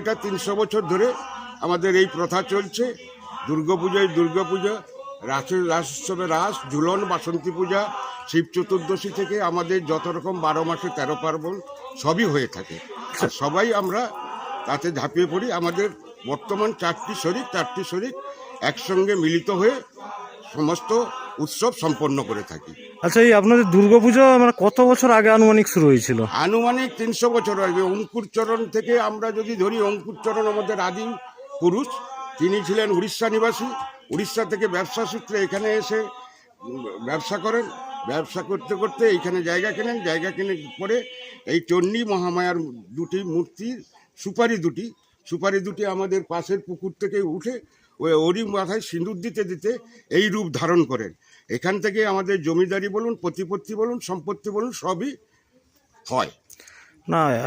এটা 300 বছর ধরে আমাদের এই প্রথা চলছে। দুর্গাপূজায় দুর্গাপূজা, রাসের রাস উৎসবে রাস, ঝুলন, বাসন্তী পূজা, শিব চতুর্দশী থেকে আমাদের যত রকম 12 মাসে 13 পার্বণ সবই হয়ে থাকে। আর সবাই আমরা তাতে ঝাঁপিয়ে পড়ি। আমাদের বর্তমান 4টি শরিক একসঙ্গে মিলিত হয়ে সমস্ত উৎসব সম্পন্ন করে থাকি। আচ্ছা, এই আপনাদের দুর্গাপুজো মানে কত বছর আগে আনুমানিক শুরু হয়েছিল? আনুমানিক 300 বছর আগে। অঙ্কুরচরণ থেকে আমরা যদি ধরি, অঙ্কুরচরণ আমাদের আদি পুরুষ। তিনি ছিলেন উড়িষ্যা নিবাসী। উড়িষ্যা থেকে ব্যবসা সূত্রে এখানে এসে ব্যবসা করেন। ব্যবসা করতে করতে এইখানে জায়গা কেনেন। জায়গা কিনে পরে এই চণ্ডী মহামায়ার দুটি মূর্তি, সুপারি দুটি আমাদের পাশের পুকুর থেকে উঠে ওরই মাথায় সিঁদুর দিতে দিতে এই রূপ ধারণ করেন। এখান থেকে আমাদের জমিদারি বলুন, প্রতিপত্তি বলুন, সম্পত্তি বলুন, সবই হয়। না